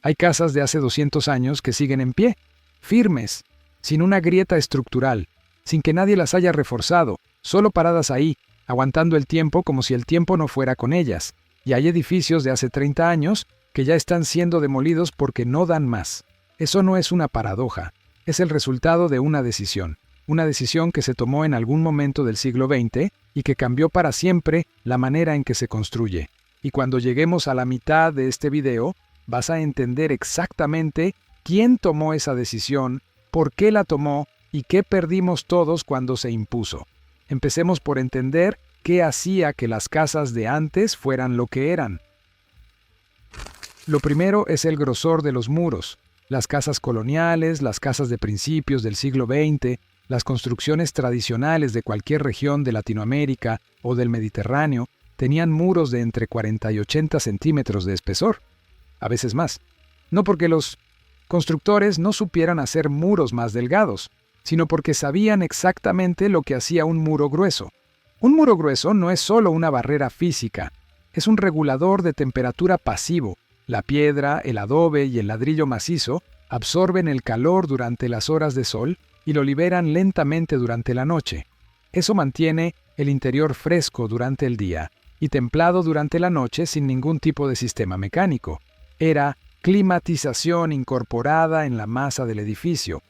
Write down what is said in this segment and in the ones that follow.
Hay casas de hace 200 años que siguen en pie, firmes, sin una grieta estructural, sin que nadie las haya reforzado, solo paradas ahí, aguantando el tiempo como si el tiempo no fuera con ellas. Y hay edificios de hace 30 años que ya están siendo demolidos porque no dan más. Eso no es una paradoja, es el resultado de una decisión que se tomó en algún momento del siglo XX y que cambió para siempre la manera en que se construye. Y cuando lleguemos a la mitad de este video, vas a entender exactamente quién tomó esa decisión, por qué la tomó y qué perdimos todos cuando se impuso. Empecemos por entender qué hacía que las casas de antes fueran lo que eran. Lo primero es el grosor de los muros. Las casas coloniales, las casas de principios del siglo XX, las construcciones tradicionales de cualquier región de Latinoamérica o del Mediterráneo tenían muros de entre 40 y 80 centímetros de espesor, a veces más. No porque los constructores no supieran hacer muros más delgados, sino porque sabían exactamente lo que hacía un muro grueso. Un muro grueso no es solo una barrera física, es un regulador de temperatura pasivo. La piedra, el adobe y el ladrillo macizo absorben el calor durante las horas de sol y lo liberan lentamente durante la noche. Eso mantiene el interior fresco durante el día y templado durante la noche sin ningún tipo de sistema mecánico. Era climatización incorporada en la masa del edificio.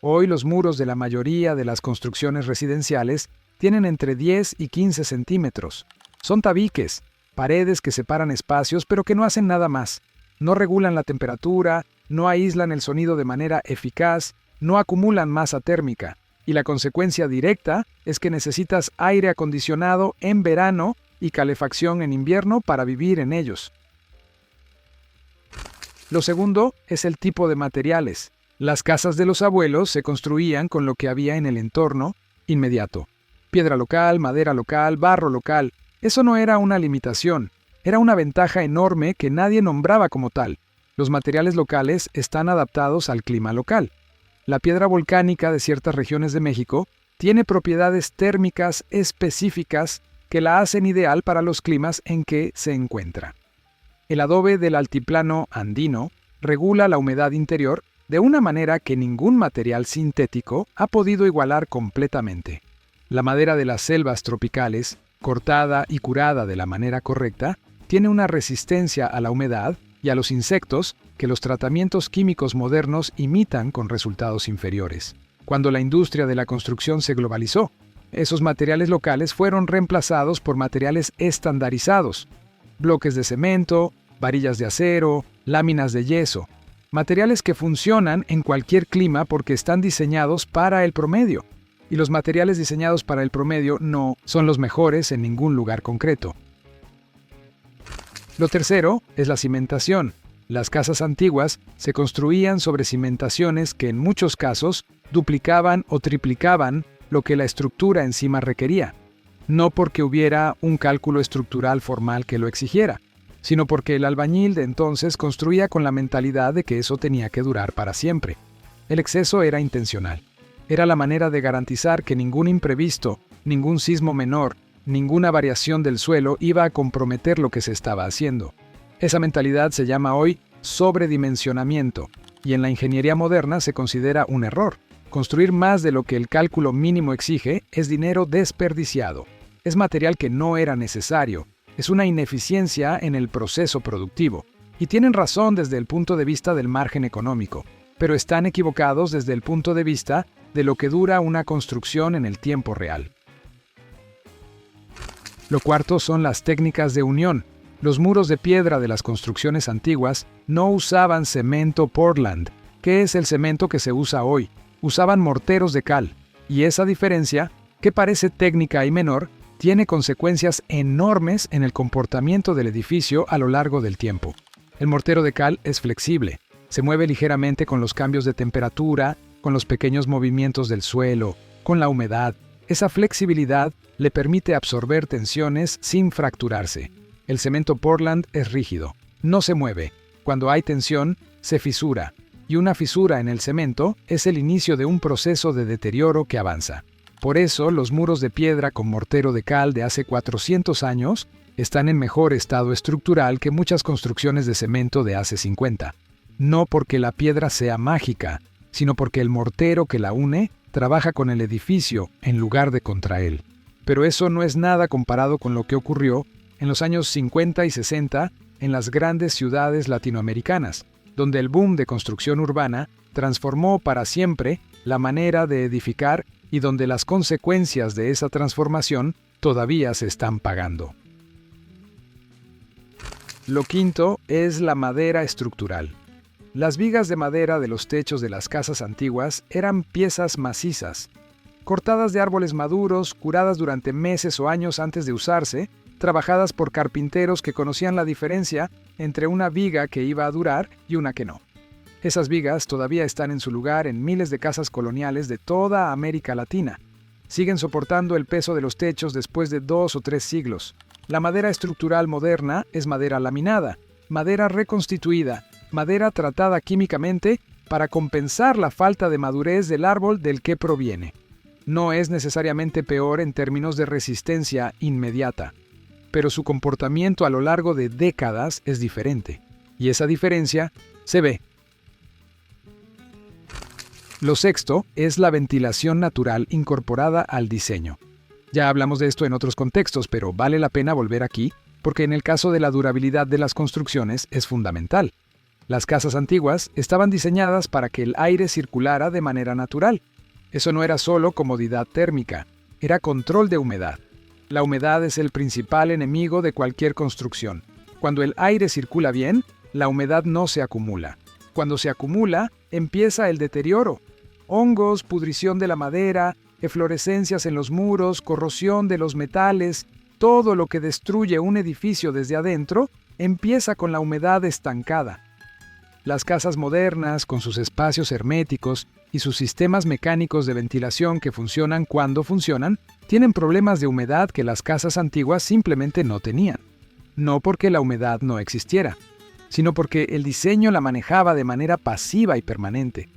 Hoy los muros de la mayoría de las construcciones residenciales tienen entre 10 y 15 centímetros. Son tabiques, paredes que separan espacios pero que no hacen nada más. No regulan la temperatura, no aíslan el sonido de manera eficaz, no acumulan masa térmica. Y la consecuencia directa es que necesitas aire acondicionado en verano y calefacción en invierno para vivir en ellos. Lo segundo es el tipo de materiales. Las casas de los abuelos se construían con lo que había en el entorno inmediato. Piedra local, madera local, barro local. Eso no era una limitación, era una ventaja enorme que nadie nombraba como tal. Los materiales locales están adaptados al clima local. La piedra volcánica de ciertas regiones de México tiene propiedades térmicas específicas que la hacen ideal para los climas en que se encuentra. El adobe del altiplano andino regula la humedad interior de una manera que ningún material sintético ha podido igualar completamente. La madera de las selvas tropicales, cortada y curada de la manera correcta, tiene una resistencia a la humedad y a los insectos que los tratamientos químicos modernos imitan con resultados inferiores. Cuando la industria de la construcción se globalizó, esos materiales locales fueron reemplazados por materiales estandarizados, bloques de cemento, varillas de acero, láminas de yeso, materiales que funcionan en cualquier clima porque están diseñados para el promedio. Y los materiales diseñados para el promedio no son los mejores en ningún lugar concreto. Lo tercero es la cimentación. Las casas antiguas se construían sobre cimentaciones que en muchos casos duplicaban o triplicaban lo que la estructura encima requería. No porque hubiera un cálculo estructural formal que lo exigiera, sino porque el albañil de entonces construía con la mentalidad de que eso tenía que durar para siempre. El exceso era intencional. Era la manera de garantizar que ningún imprevisto, ningún sismo menor, ninguna variación del suelo iba a comprometer lo que se estaba haciendo. Esa mentalidad se llama hoy sobredimensionamiento, y en la ingeniería moderna se considera un error. Construir más de lo que el cálculo mínimo exige es dinero desperdiciado. Es material que no era necesario. Es una ineficiencia en el proceso productivo. Y tienen razón desde el punto de vista del margen económico, pero están equivocados desde el punto de vista de lo que dura una construcción en el tiempo real. Lo cuarto son las técnicas de unión. Los muros de piedra de las construcciones antiguas no usaban cemento Portland, que es el cemento que se usa hoy. Usaban morteros de cal, y esa diferencia, que parece técnica y menor, tiene consecuencias enormes en el comportamiento del edificio a lo largo del tiempo. El mortero de cal es flexible, se mueve ligeramente con los cambios de temperatura, con los pequeños movimientos del suelo, con la humedad. Esa flexibilidad le permite absorber tensiones sin fracturarse. El cemento Portland es rígido, no se mueve. Cuando hay tensión, se fisura, y una fisura en el cemento es el inicio de un proceso de deterioro que avanza. Por eso, los muros de piedra con mortero de cal de hace 400 años están en mejor estado estructural que muchas construcciones de cemento de hace 50. no porque la piedra sea mágica, sino porque el mortero que la une trabaja con el edificio en lugar de contra él. Pero eso no es nada comparado con lo que ocurrió en los años 50 y 60 en las grandes ciudades latinoamericanas, donde el boom de construcción urbana transformó para siempre la manera de edificar y donde las consecuencias de esa transformación todavía se están pagando. Lo quinto es la madera estructural. Las vigas de madera de los techos de las casas antiguas eran piezas macizas, cortadas de árboles maduros, curadas durante meses o años antes de usarse, trabajadas por carpinteros que conocían la diferencia entre una viga que iba a durar y una que no. Esas vigas todavía están en su lugar en miles de casas coloniales de toda América Latina. Siguen soportando el peso de los techos después de 2 o 3 siglos. La madera estructural moderna es madera laminada, madera reconstituida, madera tratada químicamente para compensar la falta de madurez del árbol del que proviene. No es necesariamente peor en términos de resistencia inmediata, pero su comportamiento a lo largo de décadas es diferente, y esa diferencia se ve. Lo sexto es la ventilación natural incorporada al diseño. Ya hablamos de esto en otros contextos, pero vale la pena volver aquí, porque en el caso de la durabilidad de las construcciones es fundamental. Las casas antiguas estaban diseñadas para que el aire circulara de manera natural. Eso no era solo comodidad térmica, era control de humedad. La humedad es el principal enemigo de cualquier construcción. Cuando el aire circula bien, la humedad no se acumula. Cuando se acumula, empieza el deterioro. Hongos, pudrición de la madera, eflorescencias en los muros, corrosión de los metales, todo lo que destruye un edificio desde adentro, empieza con la humedad estancada. Las casas modernas, con sus espacios herméticos y sus sistemas mecánicos de ventilación que funcionan cuando funcionan, tienen problemas de humedad que las casas antiguas simplemente no tenían. No porque la humedad no existiera, sino porque el diseño la manejaba de manera pasiva y permanente.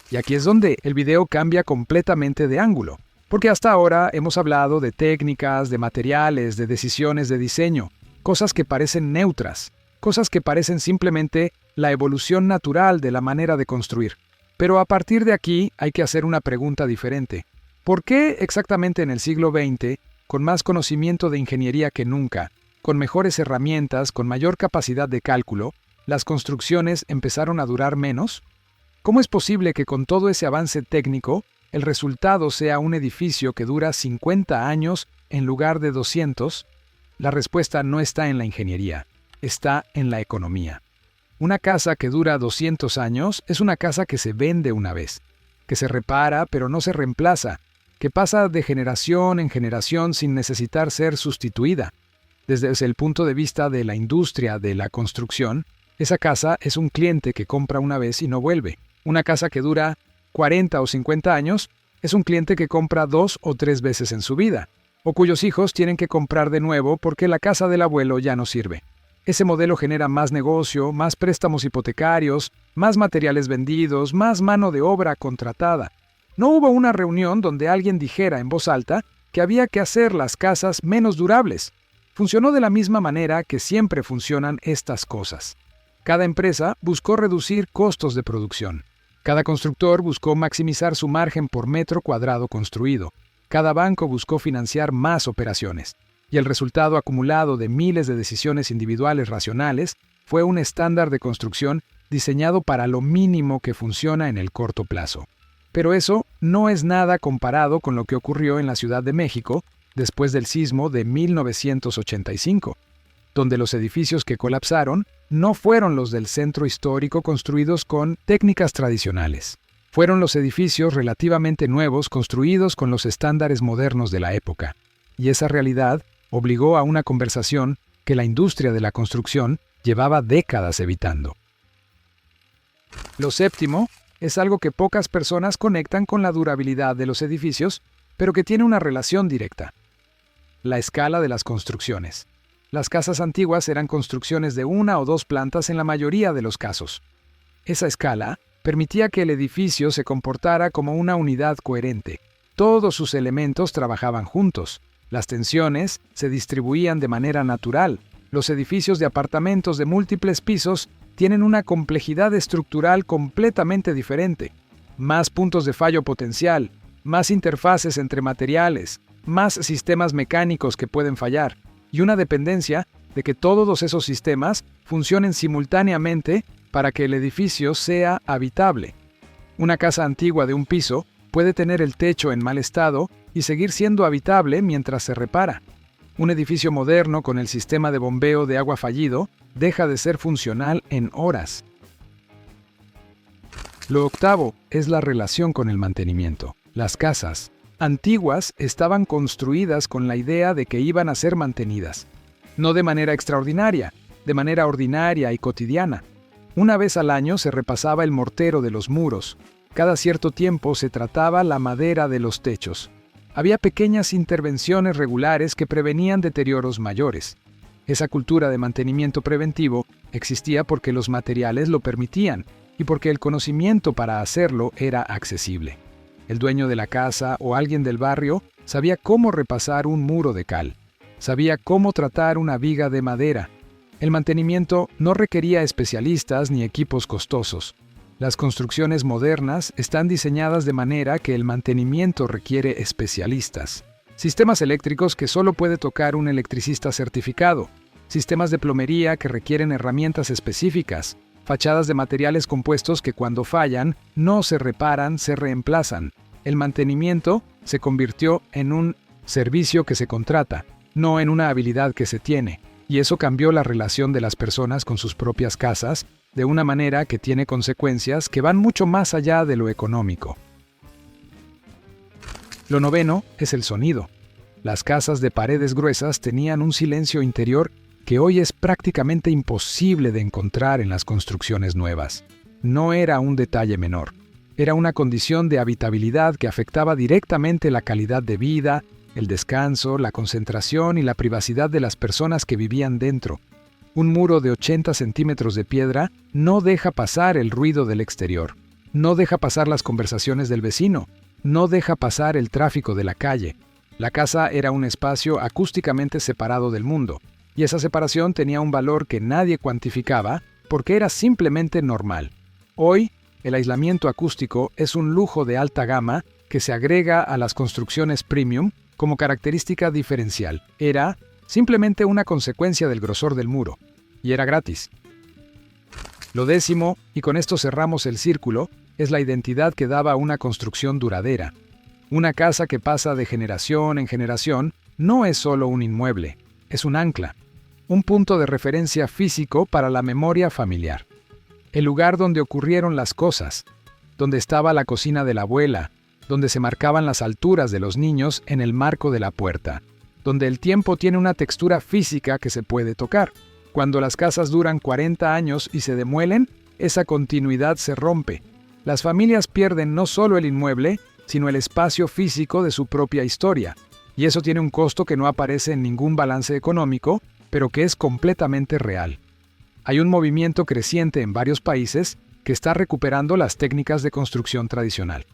Y aquí es donde el video cambia completamente de ángulo, porque hasta ahora hemos hablado de técnicas, de materiales, de decisiones de diseño, cosas que parecen neutras, cosas que parecen simplemente la evolución natural de la manera de construir. Pero a partir de aquí hay que hacer una pregunta diferente. ¿Por qué exactamente en el siglo XX, con más conocimiento de ingeniería que nunca, con mejores herramientas, con mayor capacidad de cálculo, las construcciones empezaron a durar menos? ¿Cómo es posible que con todo ese avance técnico, el resultado sea un edificio que dura 50 años en lugar de 200? La respuesta no está en la ingeniería, está en la economía. Una casa que dura 200 años es una casa que se vende una vez, que se repara pero no se reemplaza, que pasa de generación en generación sin necesitar ser sustituida. Desde el punto de vista de la industria de la construcción, esa casa es un cliente que compra una vez y no vuelve. Una casa que dura 40 o 50 años es un cliente que compra 2 o 3 veces en su vida, o cuyos hijos tienen que comprar de nuevo porque la casa del abuelo ya no sirve. Ese modelo genera más negocio, más préstamos hipotecarios, más materiales vendidos, más mano de obra contratada. No hubo una reunión donde alguien dijera en voz alta que había que hacer las casas menos durables. Funcionó de la misma manera que siempre funcionan estas cosas. Cada empresa buscó reducir costos de producción. Cada constructor buscó maximizar su margen por metro cuadrado construido. Cada banco buscó financiar más operaciones. Y el resultado acumulado de miles de decisiones individuales racionales fue un estándar de construcción diseñado para lo mínimo que funciona en el corto plazo. Pero eso no es nada comparado con lo que ocurrió en la Ciudad de México después del sismo de 1985, donde los edificios que colapsaron no fueron los del centro histórico construidos con técnicas tradicionales. Fueron los edificios relativamente nuevos construidos con los estándares modernos de la época. Y esa realidad obligó a una conversación que la industria de la construcción llevaba décadas evitando. Lo séptimo es algo que pocas personas conectan con la durabilidad de los edificios, pero que tiene una relación directa: la escala de las construcciones. Las casas antiguas eran construcciones de 1 o 2 plantas en la mayoría de los casos. Esa escala permitía que el edificio se comportara como una unidad coherente. Todos sus elementos trabajaban juntos. Las tensiones se distribuían de manera natural. Los edificios de apartamentos de múltiples pisos tienen una complejidad estructural completamente diferente. Más puntos de fallo potencial, más interfaces entre materiales, más sistemas mecánicos que pueden fallar, y una dependencia de que todos esos sistemas funcionen simultáneamente para que el edificio sea habitable. Una casa antigua de un piso puede tener el techo en mal estado y seguir siendo habitable mientras se repara. Un edificio moderno con el sistema de bombeo de agua fallido deja de ser funcional en horas. Lo octavo es la relación con el mantenimiento. Las casas antiguas estaban construidas con la idea de que iban a ser mantenidas. No de manera extraordinaria, de manera ordinaria y cotidiana. Una vez al año se repasaba el mortero de los muros. Cada cierto tiempo se trataba la madera de los techos. Había pequeñas intervenciones regulares que prevenían deterioros mayores. Esa cultura de mantenimiento preventivo existía porque los materiales lo permitían y porque el conocimiento para hacerlo era accesible. El dueño de la casa o alguien del barrio sabía cómo repasar un muro de cal. Sabía cómo tratar una viga de madera. El mantenimiento no requería especialistas ni equipos costosos. Las construcciones modernas están diseñadas de manera que el mantenimiento requiere especialistas. Sistemas eléctricos que solo puede tocar un electricista certificado. Sistemas de plomería que requieren herramientas específicas. Fachadas de materiales compuestos que cuando fallan no se reparan, se reemplazan. El mantenimiento se convirtió en un servicio que se contrata, no en una habilidad que se tiene. Y eso cambió la relación de las personas con sus propias casas de una manera que tiene consecuencias que van mucho más allá de lo económico. Lo noveno es el sonido. Las casas de paredes gruesas tenían un silencio interior que hoy es prácticamente imposible de encontrar en las construcciones nuevas. No era un detalle menor. Era una condición de habitabilidad que afectaba directamente la calidad de vida, el descanso, la concentración y la privacidad de las personas que vivían dentro. Un muro de 80 centímetros de piedra no deja pasar el ruido del exterior, no deja pasar las conversaciones del vecino, no deja pasar el tráfico de la calle. La casa era un espacio acústicamente separado del mundo, y esa separación tenía un valor que nadie cuantificaba porque era simplemente normal. Hoy, el aislamiento acústico es un lujo de alta gama que se agrega a las construcciones premium como característica diferencial. Era simplemente una consecuencia del grosor del muro, y era gratis. Lo décimo, y con esto cerramos el círculo, es la identidad que daba una construcción duradera. Una casa que pasa de generación en generación no es solo un inmueble, es un ancla, un punto de referencia físico para la memoria familiar. El lugar donde ocurrieron las cosas, donde estaba la cocina de la abuela, donde se marcaban las alturas de los niños en el marco de la puerta, donde el tiempo tiene una textura física que se puede tocar. Cuando las casas duran 40 años y se demuelen, esa continuidad se rompe. Las familias pierden no solo el inmueble, sino el espacio físico de su propia historia, y eso tiene un costo que no aparece en ningún balance económico, pero que es completamente real. Hay un movimiento creciente en varios países que está recuperando las técnicas de construcción tradicional.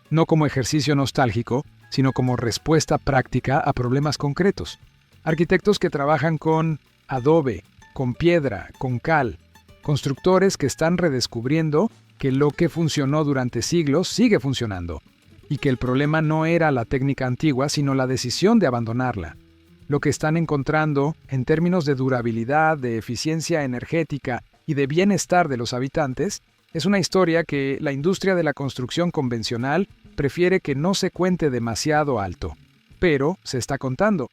No como ejercicio nostálgico, sino como respuesta práctica a problemas concretos. Arquitectos que trabajan con adobe, con piedra, con cal. Constructores que están redescubriendo que lo que funcionó durante siglos sigue funcionando, y que el problema no era la técnica antigua, sino la decisión de abandonarla. Lo que están encontrando, en términos de durabilidad, de eficiencia energética y de bienestar de los habitantes, es una historia que la industria de la construcción convencional prefiere que no se cuente demasiado alto. Pero se está contando,